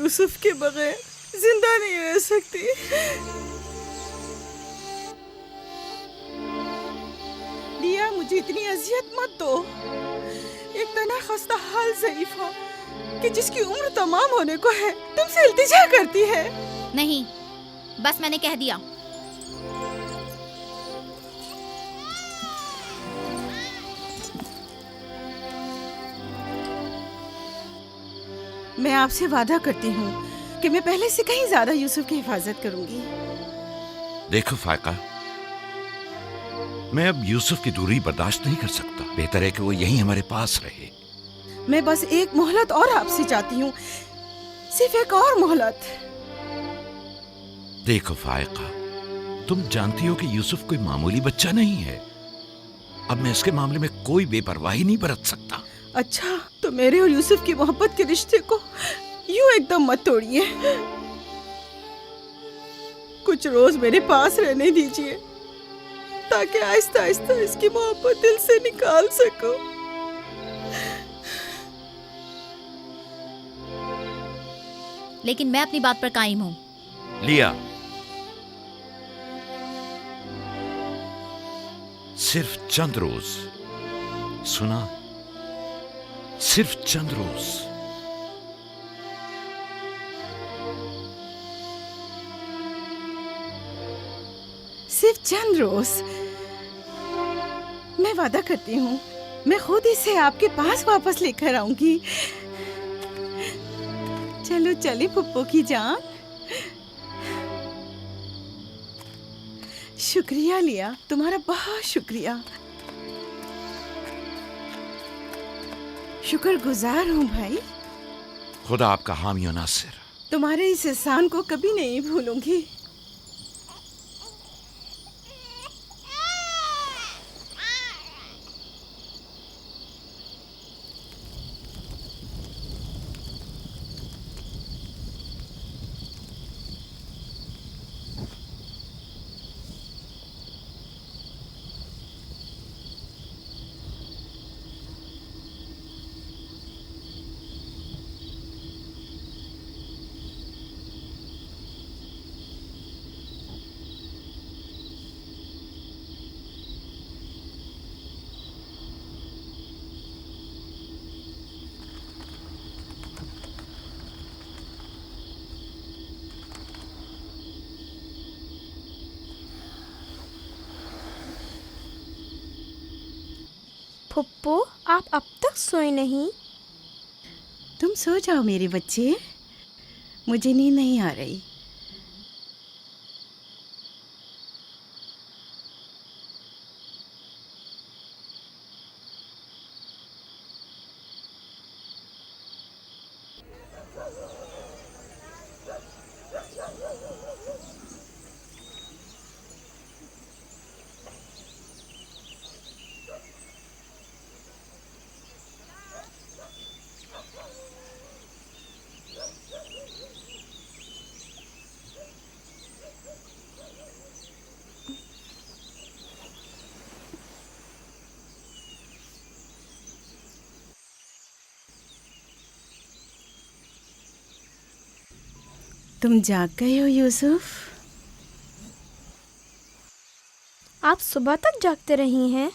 यूसुफ के बगैर जिंदा नहीं रह सकती। लिया, मुझे इतनी अजियत मत दो। एक तना खस्ता हाल ज़रीफ़ा कि जिसकी उम्र तमाम होने को है तुमसे इल्तिजा करती है। नहीं, बस मैंने कह दिया। मैं आपसे वादा करती हूँ कि मैं पहले से कहीं ज्यादा यूसुफ की हिफाजत करूंगी। देखो फायका, मैं अब यूसुफ की दूरी बर्दाश्त नहीं कर सकता। बेहतर है कि वो यहीं हमारे पास रहे। मैं बस एक मोहलत और आपसे चाहती हूँ, सिर्फ एक और मोहलत। देखो फायका, तुम जानती हो कि यूसुफ कोई मामूली बच्चा नहीं है। अब मैं इसके मामले में कोई बेपरवाही नहीं बरत सकता। अच्छा, तो मेरे और यूसुफ की मोहब्बत के रिश्ते को यूं एकदम मत तोड़िए। कुछ रोज मेरे पास रहने दीजिए ताकि आहिस्ता आहिस्ता इसकी मोहब्बत दिल से निकाल सकूं। लेकिन मैं अपनी बात पर कायम हूँ। लिया, सिर्फ चंद रोज, सुना, सिर्फ चंद रोज। सिर्फ चंद रोज। मैं वादा करती हूँ, मैं खुद इसे आपके पास वापस लेकर आऊंगी। चलो चले पुप्पो की जान। शुक्रिया लिया, तुम्हारा बहुत शुक्रिया। शुक्रगुजार हूँ भाई। खुदा आपका हामी और नासिर। तुम्हारे इस एहसान को कभी नहीं भूलूंगी। फुप्पो, आप अब तक सोए नहीं? तुम सो जाओ मेरे बच्चे, मुझे नींद नहीं आ रही। तुम जाग गए हो यूसुफ? आप सुबह तक जागते रही हैं?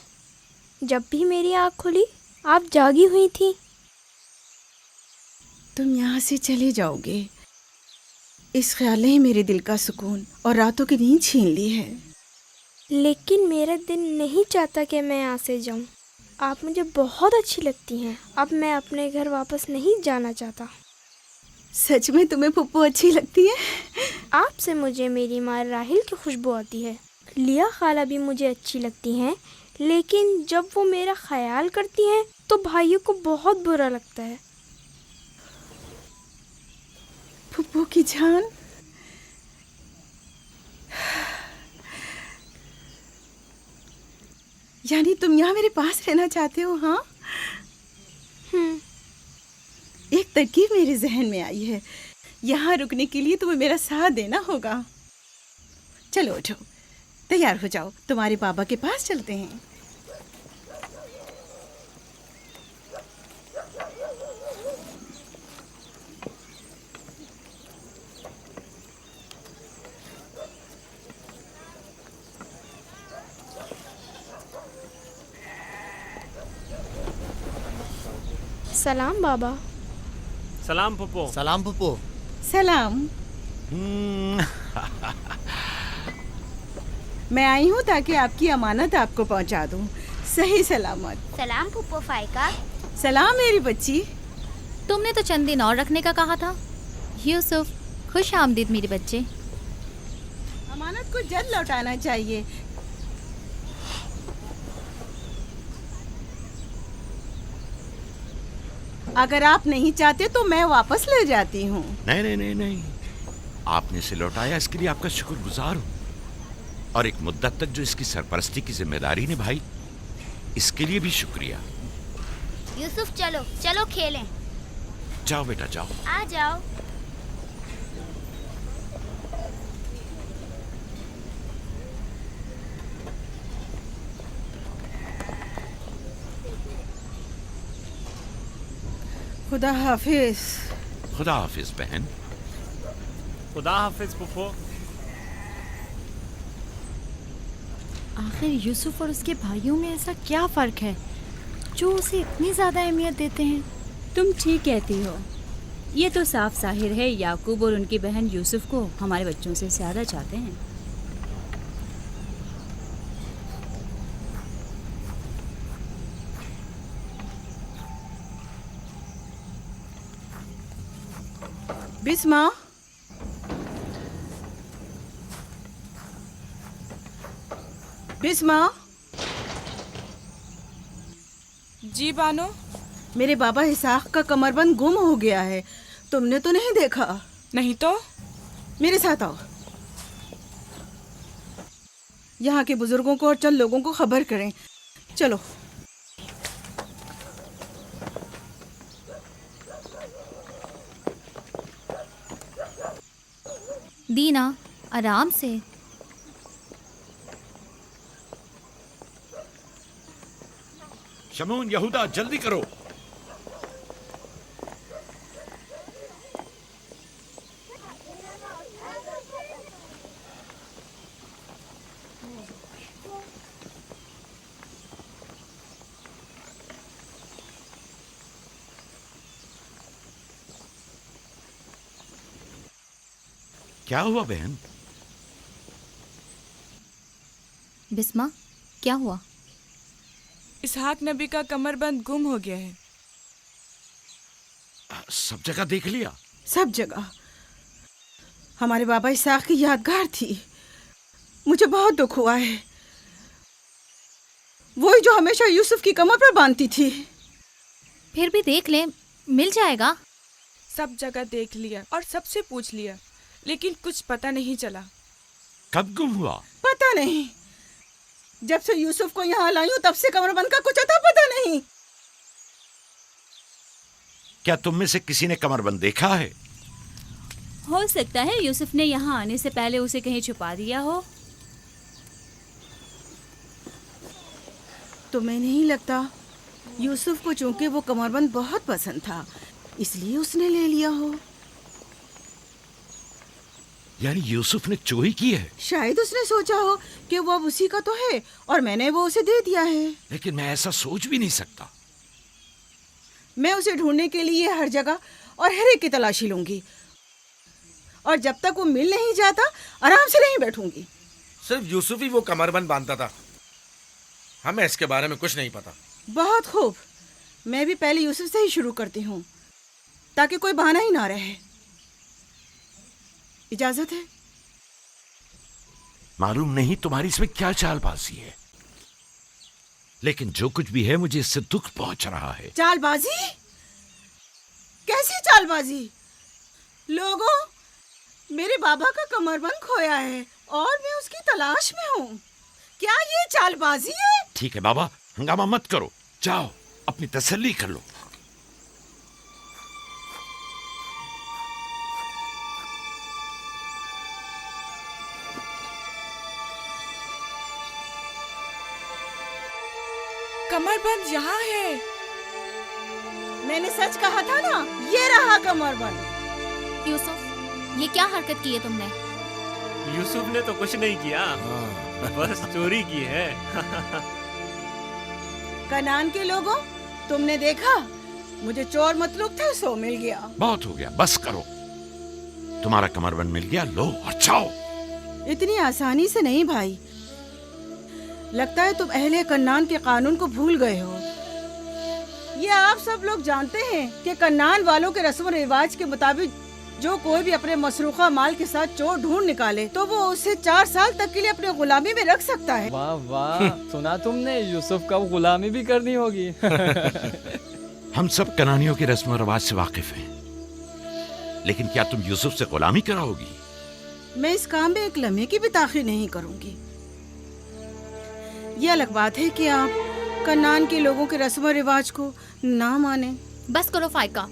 जब भी मेरी आँख खुली आप जागी हुई थी। तुम यहाँ से चले जाओगे, इस ख्याल ने ही मेरे दिल का सुकून और रातों की नींद छीन ली है। लेकिन मेरा दिल नहीं चाहता कि मैं यहाँ से जाऊँ। आप मुझे बहुत अच्छी लगती हैं। अब मैं अपने घर वापस नहीं जाना चाहता। सच में तुम्हें पुप्पो अच्छी लगती है? आपसे मुझे मेरी माँ राहिल की खुशबू आती है। लिया खाला भी मुझे अच्छी लगती हैं, लेकिन जब वो मेरा ख्याल करती हैं तो भाइयों को बहुत बुरा लगता है। पुप्पो की जान, यानी तुम यहाँ मेरे पास रहना चाहते हो? हाँ, एक तरकीब मेरे जहन में आई है। यहाँ रुकने के लिए तुम्हें मेरा साथ देना होगा। चलो उठो, तैयार हो जाओ, तुम्हारे पापा के पास चलते हैं। सलाम बाबा। सलाम पप्पो। सलाम पप्पू। सलाम। मैं आई हूँ ताकि आपकी अमानत आपको पहुँचा दूँ सही सलामत। सलाम पुप्पो फाइका। सलाम मेरी बच्ची। तुमने तो चंद दिन और रखने का कहा था। यूसुफ, खुश आमदीद मेरे बच्चे। अमानत को जल्द लौटाना चाहिए। अगर आप नहीं चाहते तो मैं वापस ले जाती हूँ। नहीं नहीं नहीं नहीं, आपने इसे लौटाया इसके लिए आपका शुक्रगुजार हूँ, और एक मुद्दत तक जो इसकी सरपरस्ती की जिम्मेदारी निभाई इसके लिए भी शुक्रिया। यूसुफ चलो चलो खेलें। जाओ बेटा जाओ। आ जाओ। खुदा हाफिज। खुदा हाफिज बहन। खुदा हाफिज पप्पो। आखिर यूसुफ और उसके भाइयों में ऐसा क्या फ़र्क है जो उसे इतनी ज़्यादा अहमियत देते हैं? तुम ठीक कहती हो। ये तो साफ जाहिर है याकूब और उनकी बहन यूसुफ को हमारे बच्चों से ज़्यादा चाहते हैं। बिस्मा, बिस्मा। जी बानो। मेरे बाबा इसाक का कमरबंद गुम हो गया है। तुमने तो नहीं देखा? नहीं तो। मेरे साथ आओ। यहाँ के बुजुर्गों को और चंद लोगों को खबर करें। चलो। दीना, आराम से। शमून, यहूदा, जल्दी करो। क्या हुआ बहन? बिस्मा, क्या हुआ? इसहाक नबी का कमरबंद गुम हो गया है। सब जगह देख लिया? सब जगह। हमारे बाबा इसाक की यादगार थी। मुझे बहुत दुख हुआ है। वही जो हमेशा यूसुफ की कमर पर बांधती थी। फिर भी देख ले, मिल जाएगा। सब जगह देख लिया और सबसे पूछ लिया, लेकिन कुछ पता नहीं चला। कब गुम हुआ? पता नहीं। जब से यूसुफ को यहाँ लाई हूँ तब से कमरबंद का कुछ अता पता नहीं। क्या तुम में से किसी ने कमरबंद देखा है? हो सकता है यूसुफ ने यहाँ आने से पहले उसे कहीं छुपा दिया हो। तुम्हें नहीं लगता यूसुफ को चूंकि वो कमरबंद बहुत पसंद था इसलिए उसने ले लिया हो? यानी यूसुफ ने चोरी की है? शायद उसने सोचा हो कि वो अब उसी का तो है और मैंने वो उसे दे दिया है। लेकिन मैं ऐसा सोच भी नहीं सकता। मैं उसे ढूंढने के लिए हर जगह और हर एक की तलाशी लूंगी, और जब तक वो मिल नहीं जाता आराम से नहीं बैठूंगी। सिर्फ यूसुफ ही वो कमरबंद बांधता था, हमें इसके बारे में कुछ नहीं पता। बहुत खूब। मैं भी पहले यूसुफ से ही शुरू करती हूँ ताकि कोई बहाना ही ना रहे। इजाजत है? मालूम नहीं तुम्हारी इसमें क्या चालबाजी है, लेकिन जो कुछ भी है मुझे इससे दुख पहुंच रहा है। चालबाजी? कैसी चालबाजी? लोगों, मेरे बाबा का कमरबंद खोया है और मैं उसकी तलाश में हूँ। क्या ये चालबाजी है? ठीक है बाबा, हंगामा मत करो, जाओ अपनी तसल्ली कर लो। कमरबंद यहाँ है। मैंने सच कहा था ना, ये रहा कमरबंद। यूसुफ, ये क्या हरकत की है तुमने? यूसुफ ने तो कुछ नहीं किया, बस चोरी की है। कनान के लोगों, तुमने देखा मुझे चोर मतलूब था, सो मिल गया। बहुत हो गया, बस करो। तुम्हारा कमरबंद मिल गया, लो और जाओ। इतनी आसानी से नहीं भाई, लगता है तुम अहले कन्नान के कानून को भूल गए हो। ये आप सब लोग जानते हैं कि कन्नान वालों के रस्म रिवाज के मुताबिक जो कोई भी अपने मसरूखा माल के साथ चोर ढूंढ निकाले तो वो उसे 4 साल तक के लिए अपने गुलामी में रख सकता है। वाह वाह, सुना तुमने, यूसुफ का गुलामी भी करनी होगी। हम सब कनानियों के रस्म रिवाज से वाकिफ हैं, लेकिन क्या तुम यूसुफ से गुलामी कराओगी? मैं इस काम में एक लम्हे की भी ताखीर नहीं करूंगी। ये अलग बात है कि आप कन्नान के लोगों के रस्म रिवाज को ना माने। बस करो फाइका,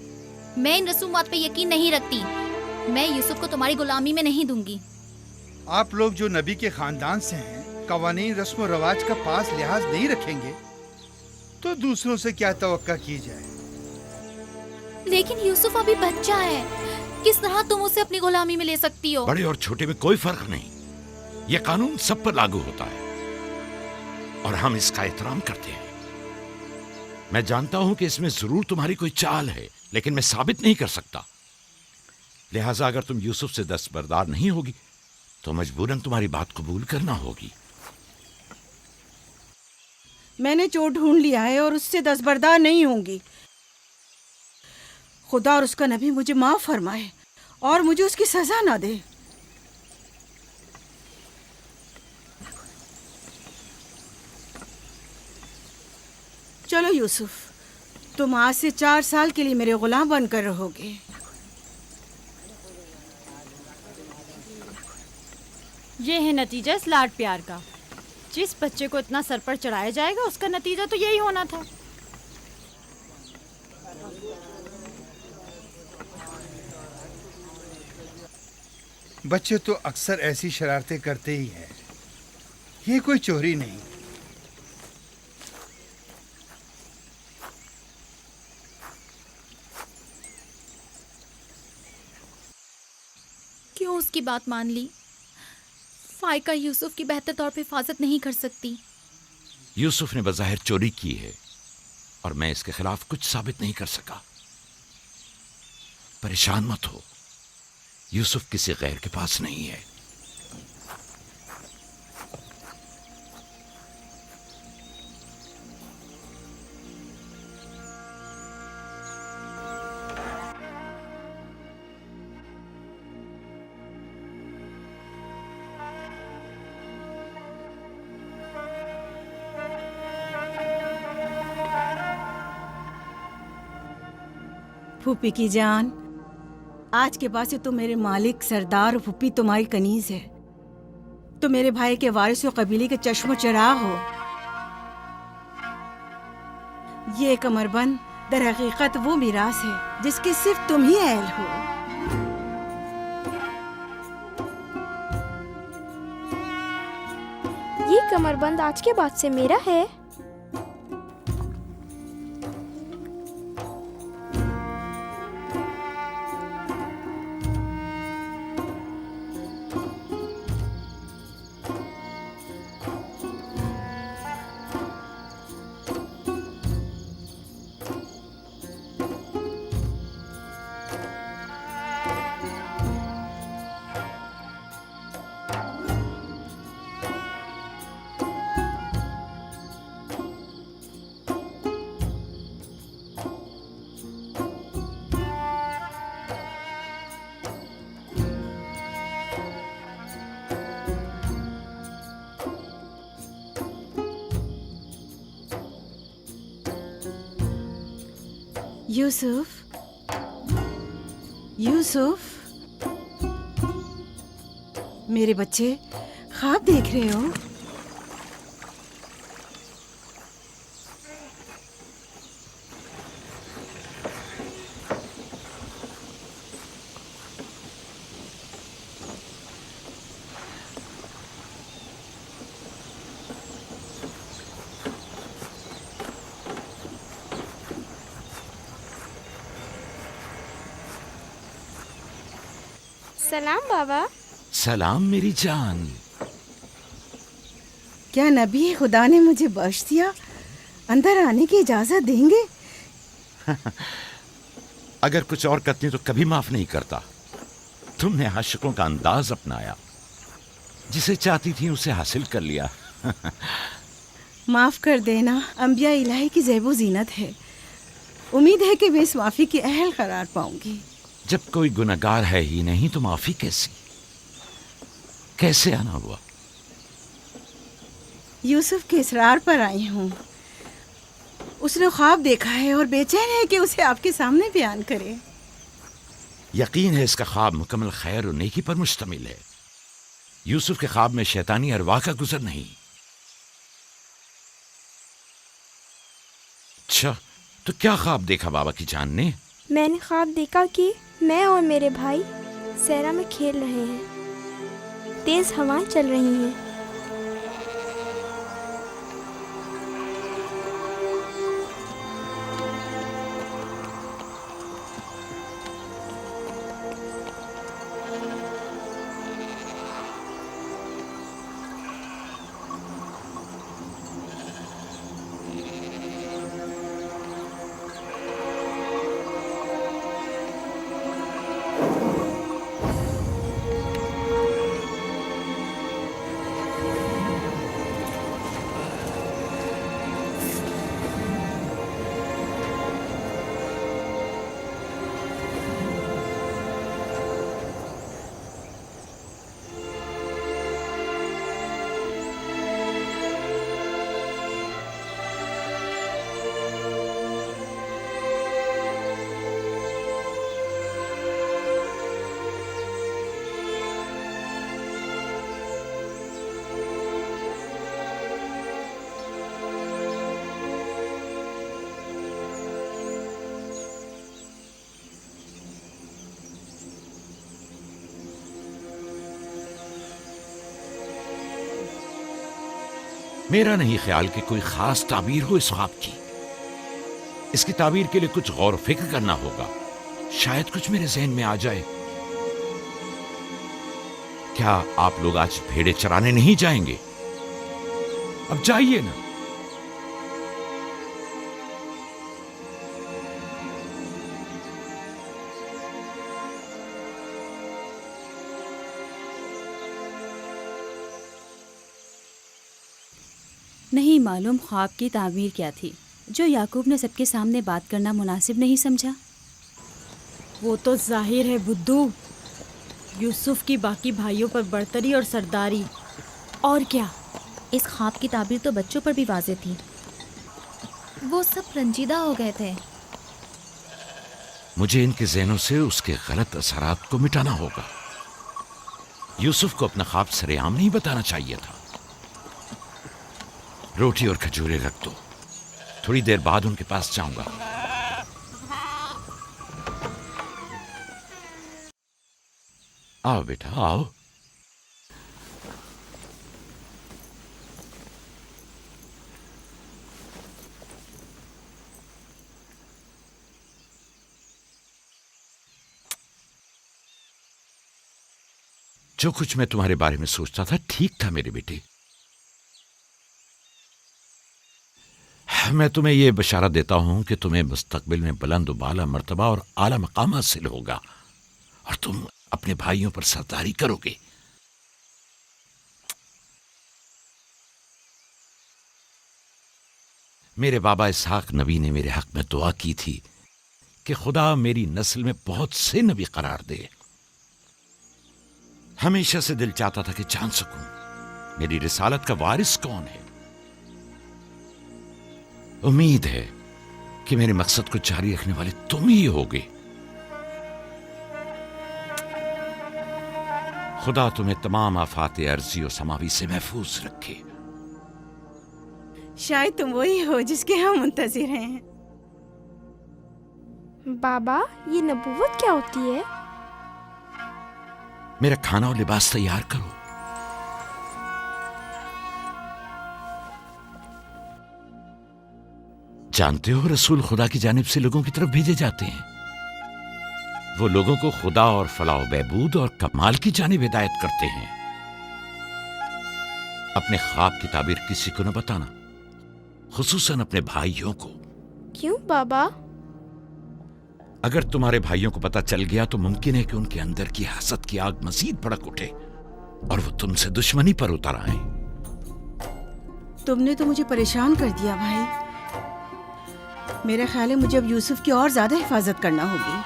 मैं इन रसूमात पे यकीन नहीं रखती। मैं यूसुफ को तुम्हारी गुलामी में नहीं दूंगी। आप लोग जो नबी के खानदान से हैं, कवानीन रस्म रवाज का पास लिहाज नहीं रखेंगे तो दूसरों से क्या तवक्का की जाए। लेकिन यूसुफ अभी बच्चा है, किस तरह तुम उसे अपनी गुलामी में ले सकती हो? बड़े और छोटे में कोई फर्क नहीं, ये कानून सब पर लागू होता है और हम इसका एहतराम करते हैं। मैं जानता हूं कि इसमें जरूर तुम्हारी कोई चाल है, लेकिन मैं साबित नहीं कर सकता। लिहाजा अगर तुम यूसुफ से दस्तबरदार नहीं होगी तो मजबूरन तुम्हारी बात कबूल करना होगी। मैंने चोर ढूंढ लिया है और उससे दस्तबरदार नहीं होंगी। खुदा और उसका नबी मुझे माफ फरमाए और मुझे उसकी सजा ना दे। चलो यूसुफ, तुम आज से 4 साल के लिए मेरे गुलाम बनकर रहोगे। ये है नतीजा इस लाड प्यार का। जिस बच्चे को इतना सर पर चढ़ाया जाएगा उसका नतीजा तो यही होना था। बच्चे तो अक्सर ऐसी शरारतें करते ही हैं, ये कोई चोरी नहीं। क्यों उसकी बात मान ली? फाइका यूसुफ की बेहतर तौर पे हिफाजत नहीं कर सकती। यूसुफ ने बज़ाहिर चोरी की है और मैं इसके खिलाफ कुछ साबित नहीं कर सका। परेशान मत हो, यूसुफ किसी गैर के पास नहीं है। फूफी की जान, आज के बाद से तुम मेरे मालिक सरदार और फूफी तुम्हारी कनीज है। तुम मेरे भाई के वारिस और कबीले के चश्मो चराग हो। ये कमरबंद दर हकीकत वो मिरास है जिसकी सिर्फ तुम ही अहल हो। ये कमरबंद आज के बाद से मेरा है। यूसुफ, यूसुफ, मेरे बच्चे ख्वाब देख रहे हो? सलाम बाबा। सलाम मेरी जान। क्या नबी खुदा ने मुझे बख्श दिया? अंदर आने की इजाजत देंगे? अगर कुछ और करती तो कभी माफ नहीं करता। तुमने आशिकों का अंदाज अपनाया, जिसे चाहती थी उसे हासिल कर लिया। माफ कर देना अंबिया इलाही की ज़ेबो जीनत है। उम्मीद है कि मैं इस माफी की अहल करार पाऊंगी। जब कोई गुनहगार है ही नहीं तो माफी कैसी? कैसे आना हुआ? यूसुफ के इसरार पर आई हूँ। उसने ख्वाब देखा है और बेचैन है कि उसे आपके सामने बयान करे। यकीन है इसका ख्वाब मुकम्मल खैर और नेकी पर मुश्तमिल है। यूसुफ के ख्वाब में शैतानी अरवाह का गुजर नहीं। अच्छा, तो क्या ख्वाब देखा बाबा की जान ने? मैंने ख्वाब देखा कि मैं और मेरे भाई सहरा में खेल रहे हैं। तेज हवाएं चल रही हैं। मेरा नहीं ख्याल कि कोई खास ताबीर हो इस ख्वाब की। इसकी ताबीर के लिए कुछ गौर फिक्र करना होगा। शायद कुछ मेरे जहन में आ जाए। क्या आप लोग आज भेड़े चराने नहीं जाएंगे? अब जाइए ना। नहीं मालूम ख्वाब की ताबीर क्या थी जो याकूब ने सबके सामने बात करना मुनासिब नहीं समझा। वो तो जाहिर है बुद्धू, यूसुफ की बाकी भाइयों पर बर्तरी और सरदारी। और क्या? इस ख्वाब की ताबीर तो बच्चों पर भी वाज़ेह थी। वो सब रंजीदा हो गए थे। मुझे इनके ज़हनों से उसके गलत असरात को मिटाना होगा। यूसुफ को अपना ख्वाब सरेआम नहीं बताना चाहिए था। रोटी और खजूरें रख दो, थोड़ी देर बाद उनके पास जाऊंगा। आओ बेटा आओ। जो कुछ मैं तुम्हारे बारे में सोचता था ठीक था मेरे बेटे। मैं तुम्हें यह बशारत देता हूं कि तुम्हें मुस्तकबिल में बुलंद बाला मर्तबा और आला मकाम हासिल होगा और तुम अपने भाइयों पर सरदारी करोगे। मेरे बाबा इसहाक नबी ने मेरे हक में दुआ की थी कि खुदा मेरी नस्ल में बहुत से नबी करार दे। हमेशा से दिल चाहता था कि जान सकूं मेरी रिसालत का वारिस कौन है। उम्मीद है कि मेरे मकसद को जारी रखने वाले तुम ही होगे। खुदा तुम्हें तमाम आफात अर्जी और समावी से महफूज रखे। शायद तुम वही हो जिसके हम मुंतजिर हैं। बाबा, ये नबूवत क्या होती है? मेरा खाना और लिबास तैयार करो। जानते हो रसूल खुदा की जानिब से लोगों की तरफ भेजे जाते हैं। वो लोगों को खुदा और फलाह बहबूद और कमाल की जानिब हिदायत करते हैं। अपने ख्वाब की ताबीर किसी को न बताना, खुसूसन अपने भाइयों को। क्यों बाबा? अगर तुम्हारे भाइयों को पता चल गया तो मुमकिन है कि उनके अंदर की हसद की आग मजीद भड़क उठे और वो तुमसे दुश्मनी पर उतर आए। तुमने तो मुझे परेशान कर दिया भाई। मेरा ख्याल है मुझे अब यूसुफ की और ज्यादा हिफाजत करना होगी।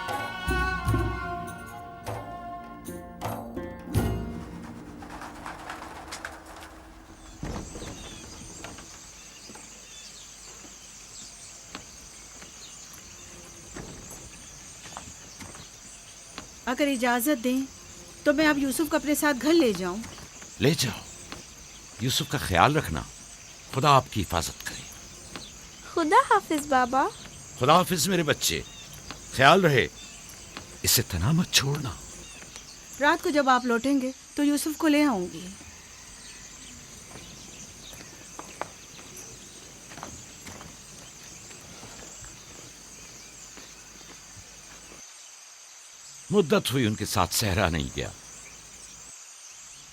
अगर इजाजत दें तो मैं अब यूसुफ को अपने साथ घर ले जाऊं। ले जाओ, यूसुफ का ख्याल रखना। खुदा आपकी हिफाजत करे। खुदा हाफिज बाबा। खुदा हाफिज मेरे बच्चे, ख्याल रहे, इसे तना मत छोड़ना। रात को जब आप लौटेंगे तो यूसुफ को ले आऊंगी। मुद्दत हुई उनके साथ सहरा नहीं गया।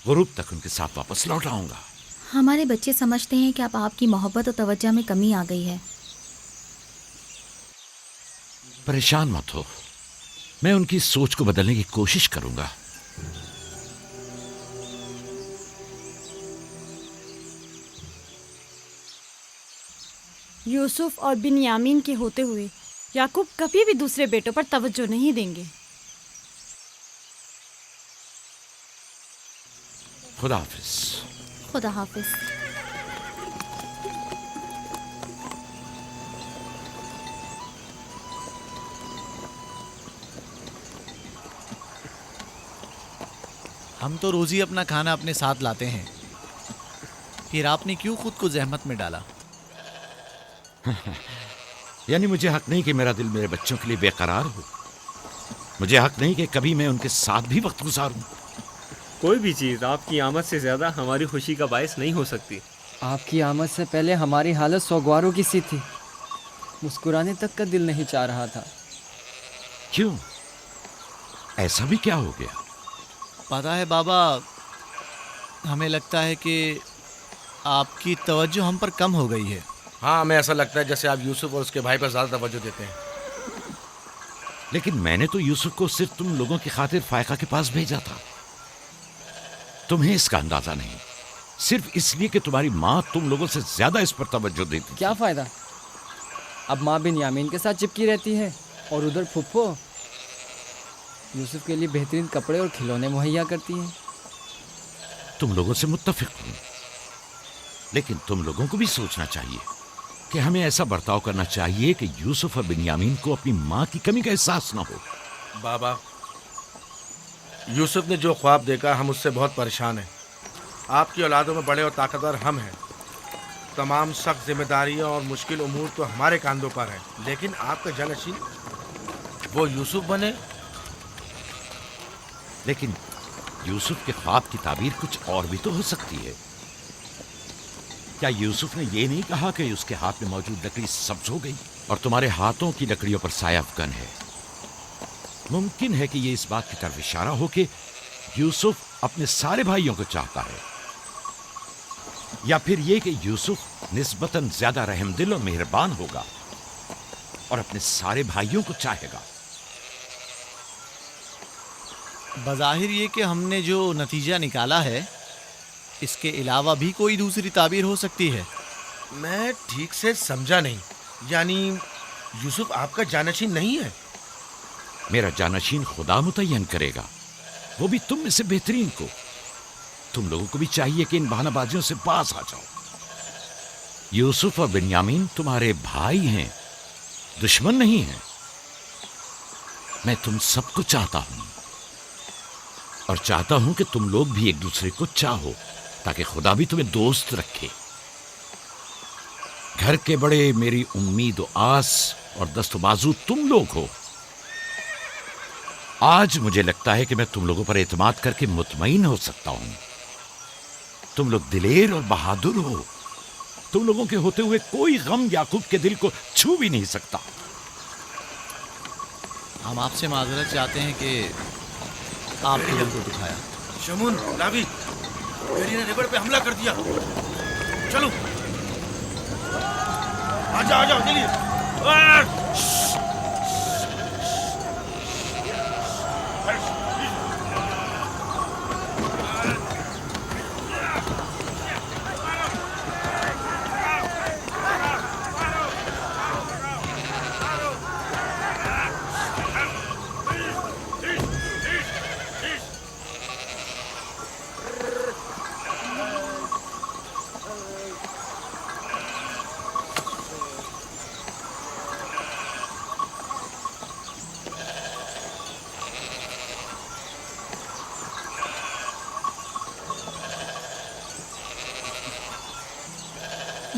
गुरूब तक उनके साथ वापस लौट आऊंगा। हमारे बच्चे समझते हैं कि अब आपकी मोहब्बत और तवज्जो में कमी आ गई है। परेशान मत हो, मैं उनकी सोच को बदलने की कोशिश करूंगा। यूसुफ और बिन्यामीन के होते हुए याकूब कभी भी दूसरे बेटों पर तवज्जो नहीं देंगे। खुदा हाफिज। खुदा हाफिज। हम तो रोज ही अपना खाना अपने साथ लाते हैं, फिर आपने क्यों खुद को जहमत में डाला? यानी मुझे हक नहीं कि मेरा दिल मेरे बच्चों के लिए बेकरार हो। मुझे हक नहीं कि कभी मैं उनके साथ भी वक्त गुजारूं। कोई भी चीज़ आपकी आमद से ज़्यादा हमारी खुशी का बायस नहीं हो सकती। आपकी आमद से पहले हमारी हालत सोगवारों की सी थी। मुस्कुराने तक का दिल नहीं चाह रहा था। क्यों? ऐसा भी क्या हो गया? पता है बाबा, हमें लगता है कि आपकी तवज्जो हम पर कम हो गई है। हाँ, हमें ऐसा लगता है जैसे आप यूसुफ और उसके भाई पर ज्यादा तवज्जो देते हैं। लेकिन मैंने तो यूसुफ को सिर्फ तुम लोगों की खातिर फायका के पास भेजा था। तुम्हें इसका अंदाजा नहीं, सिर्फ इसलिए कि तुम्हारी माँ तुम लोगों से ज्यादा इस पर तवज्जो देती। क्या फायदा, अब माँ बिन्यामीन के साथ चिपकी रहती है और उधर फुप्पो यूसुफ के लिए बेहतरीन कपड़े और खिलौने मुहैया करती हैं। तुम लोगों से मुत्तफिक हूं, लेकिन तुम लोगों को भी सोचना चाहिए कि हमें ऐसा बर्ताव करना चाहिए कि यूसुफ और बिन्यामीन को अपनी माँ की कमी का एहसास ना हो। बाबा, यूसुफ ने जो ख्वाब देखा, हम उससे बहुत परेशान हैं। आपकी औलादों में बड़े और ताकतवर हम हैं। तमाम सख्त जिम्मेदारियां और मुश्किल उमूर तो हमारे कांधों पर हैं, लेकिन आपका जानशीन वो यूसुफ बने। लेकिन यूसुफ के ख्वाब की ताबीर कुछ और भी तो हो सकती है। क्या यूसुफ ने ये नहीं कहा कि उसके हाथ में मौजूद लकड़ी सब्ज हो गई और तुम्हारे हाथों की लकड़ियों पर साया अफगन है? मुमकिन है कि ये इस बात की तरफ इशारा हो कि यूसुफ अपने सारे भाइयों को चाहता है, या फिर ये कि यूसुफ निस्बतन ज्यादा रहमदिल और मेहरबान होगा और अपने सारे भाइयों को चाहेगा। बज़ाहिर ये कि हमने जो नतीजा निकाला है, इसके अलावा भी कोई दूसरी ताबीर हो सकती है। मैं ठीक से समझा नहीं। यानी यूसुफ आपका जानशीन नहीं है? मेरा जानशीन खुदा मुतय्यन करेगा, वो भी तुम में से बेहतरीन को। तुम लोगों को भी चाहिए कि इन बहानाबाजियों से पास आ जाओ। यूसुफ और बिन्यामीन तुम्हारे भाई हैं, दुश्मन नहीं हैं। मैं तुम सबको चाहता हूं और चाहता हूं कि तुम लोग भी एक दूसरे को चाहो, ताकि खुदा भी तुम्हें दोस्त रखे। घर के बड़े मेरी उम्मीद और आस और दस्तबाजू तुम लोग हो। आज मुझे लगता है कि मैं तुम लोगों पर एतमाद करके मुतमईन हो सकता हूं। तुम लोग दिलेर और बहादुर हो। तुम लोगों के होते हुए कोई गम याकूब के दिल को छू भी नहीं सकता। हम आपसे माजरत चाहते हैं कि आपके दिल को दुखाया। शमून, रावी, मेरी ने रिवर पे हमला कर दिया। चलो, आ जाओ, जल्दी।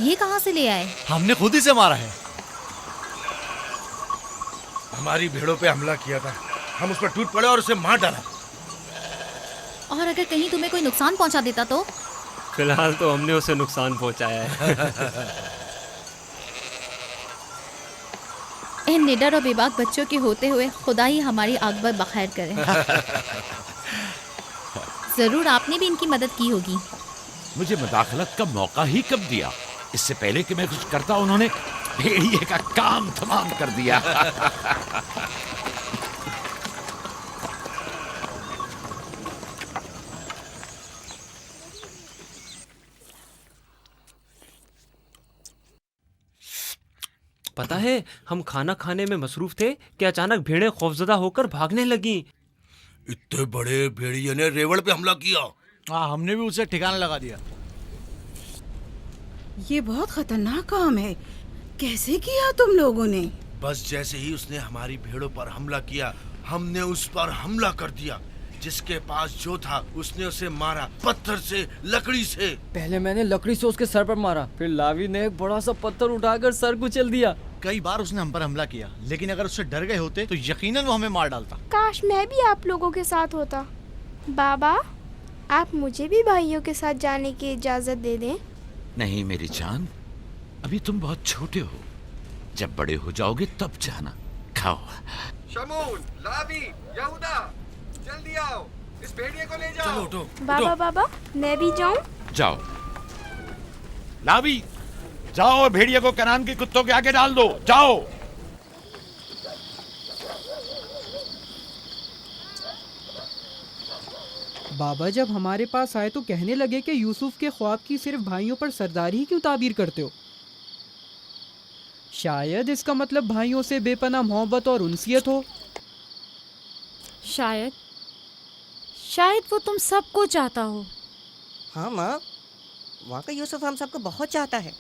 ये कहाँ से ले आए? हमने खुद ही से मारा है। हमारी भेड़ों पे हमला किया था, हम उस पर टूट पड़े और उसे मार डाला। और अगर कहीं तुम्हें कोई नुकसान पहुंचा देता तो? फिलहाल तो हमने उसे नुकसान पहुंचाया है। इन निडर और बेबाक बच्चों के होते हुए खुदा ही हमारी आग बखैर करे। जरूर आपने भी इनकी मदद की होगी। मुझे मुदाखलत का मौका ही कब दिया? इससे पहले कि मैं कुछ करता उन्होंने भेड़िए का काम तमाम कर दिया। पता है, हम खाना खाने में मसरूफ थे कि अचानक भेड़ें खौफजदा होकर भागने लगी। इतने बड़े भेड़िए ने रेवड़ पे हमला किया। हाँ, हमने भी उसे ठिकाना लगा दिया। ये बहुत खतरनाक काम है। कैसे किया तुम लोगों ने? बस जैसे ही उसने हमारी भेड़ों पर हमला किया, हमने उस पर हमला कर दिया। जिसके पास जो था उसने उसे मारा, पत्थर से, लकड़ी से। पहले मैंने लकड़ी से उसके सर पर मारा, फिर लावी ने एक बड़ा सा पत्थर उठाकर सर कुचल दिया। कई बार उसने हम पर हमला किया, लेकिन अगर उससे डर गए होते तो यकीनन वो हमें मार डालता। काश मैं भी आप लोगों के साथ होता। बाबा, आप मुझे भी भाइयों के साथ जाने की इजाजत दे दें। नहीं मेरी जान, अभी तुम बहुत छोटे हो। जब बड़े हो जाओगे तब जाना। खाओ। शमून, लावी, यहूदा, जल्दी आओ, इस भेड़िए को ले जाओ। चलो उठो। बाबा बाबा, मैं भी जाऊं? जाओ। लावी, जाओ और भेड़िए को कनान के कुत्तों के आगे डाल दो। जाओ। बाबा जब हमारे पास आए तो कहने लगे कि यूसुफ के ख्वाब की सिर्फ भाइयों पर सरदारी ही क्यों ताबीर करते हो? शायद इसका मतलब भाइयों से बेपनाह मोहब्बत और उनसियत हो। शायद वो तुम सबको चाहता हो। हाँ माँ, वाकई यूसुफ हम सबको बहुत चाहता है।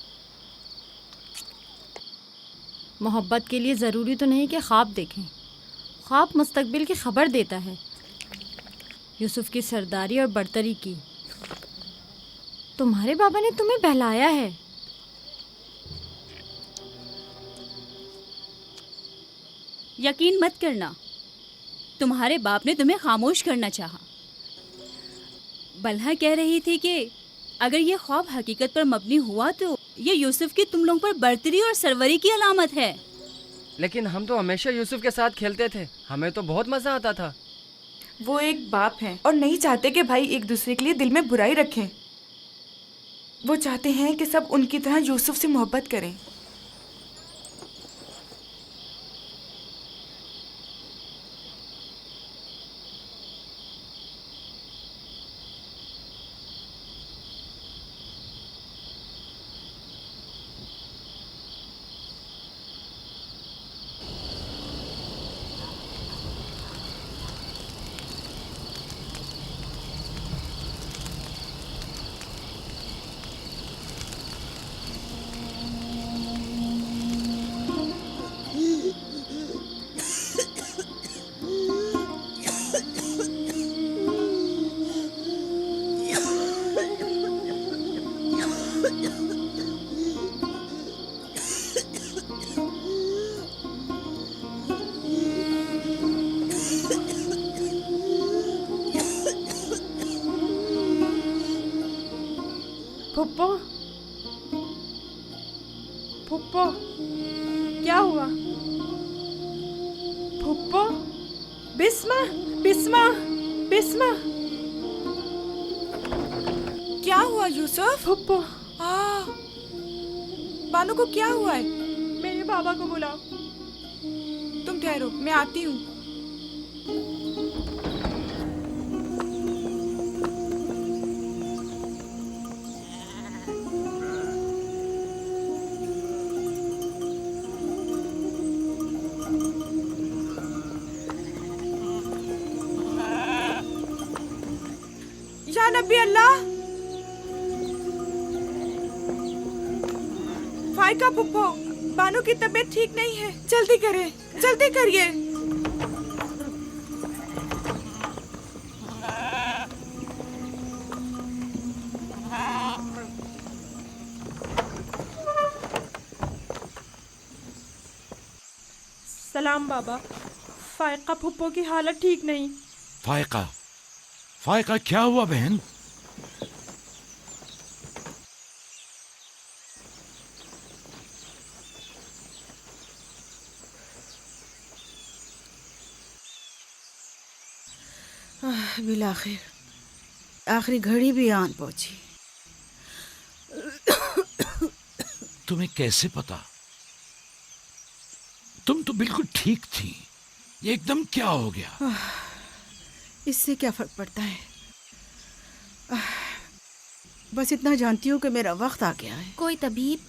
मोहब्बत के लिए ज़रूरी तो नहीं कि ख्वाब देखें। ख्वाब मुस्तकबिल की खबर देता है। यूसुफ की सरदारी और बरतरी की तुम्हारे बाबा ने तुम्हें बहलाया है। यकीन मत करना, तुम्हारे बाप ने तुम्हें खामोश करना चाहा। बलहा कह रही थी कि अगर ये ख्वाब हकीकत पर मबनी हुआ तो ये यूसुफ की तुम लोगों पर बरतरी और सरवरी की अलामत है। लेकिन हम तो हमेशा यूसुफ के साथ खेलते थे, हमें तो बहुत मजा आता था। वो एक बाप हैं और नहीं चाहते कि भाई एक दूसरे के लिए दिल में बुराई रखें। वो चाहते हैं कि सब उनकी तरह यूसुफ से मोहब्बत करें। फुप्पो, फुप्पो, क्या हुआ? फुप्पो, बिस्मा, बिस्मा, बिस्मा, क्या हुआ यूसुफ? फुप्पो, बानू को क्या हुआ है? मेरे बाबा को बुलाओ। तुम ठहरो, मैं आती हूँ। या नबी अल्लाह, फाइका पुप्पो, बानू की तबीयत ठीक नहीं है। जल्दी करें, जल्दी करिए। सलाम बाबा। फायका फुप्पो की हालत ठीक नहीं। फायका, फायका क्या हुआ बहन? बिलाखिर आखिरी घड़ी भी आन पहुंची। तुम्हें कैसे पता? तुम तो बिल्कुल ठीक थी, ये एकदम क्या हो गया? इससे क्या फर्क पड़ता है? बस इतना जानती हूँ कि मेरा वक्त आ गया है। कोई तबीब,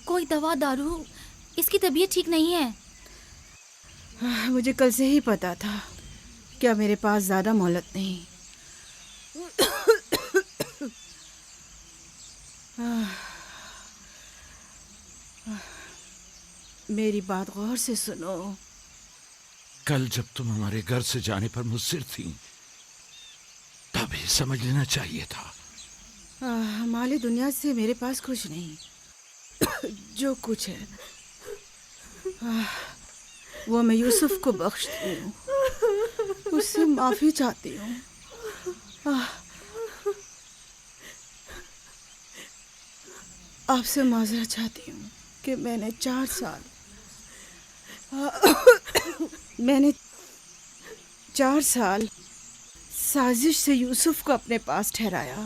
कोई दवा दारू, इसकी तबीयत ठीक नहीं है। मुझे कल से ही पता था। क्या मेरे पास ज्यादा मोहलत नहीं? मेरी बात गौर से सुनो। कल जब तुम हमारे घर से जाने पर मुस्सिर थी, तभी समझ लेना चाहिए था। माली दुनिया से मेरे पास कुछ नहीं। जो कुछ है वो मैं यूसुफ को बख्शती हूँ, उससे माफी चाहती हूँ। आपसे माजरत चाहती हूँ कि मैंने 4 साल साजिश से यूसुफ को अपने पास ठहराया,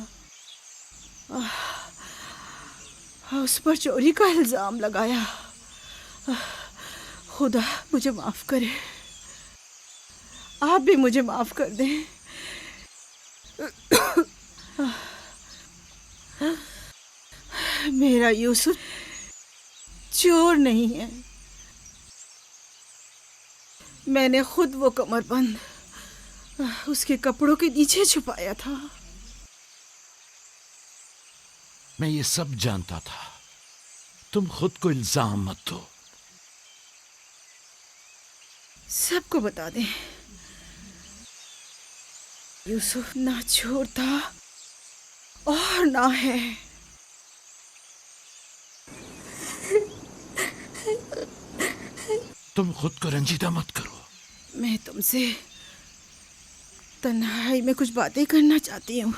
उस पर चोरी का इल्जाम लगाया। खुदा मुझे माफ करे, आप भी मुझे माफ कर दें। मेरा यूसुफ चोर नहीं है। मैंने खुद वो कमरबंद उसके कपड़ों के नीचे छुपाया था। मैं ये सब जानता था। तुम खुद को इल्जाम मत दो। सबको बता दें, यूसुफ ना चोर था और ना है। तुम खुद को रंजीदा मत करो। मैं तुमसे तन्हाई में कुछ बातें करना चाहती हूँ।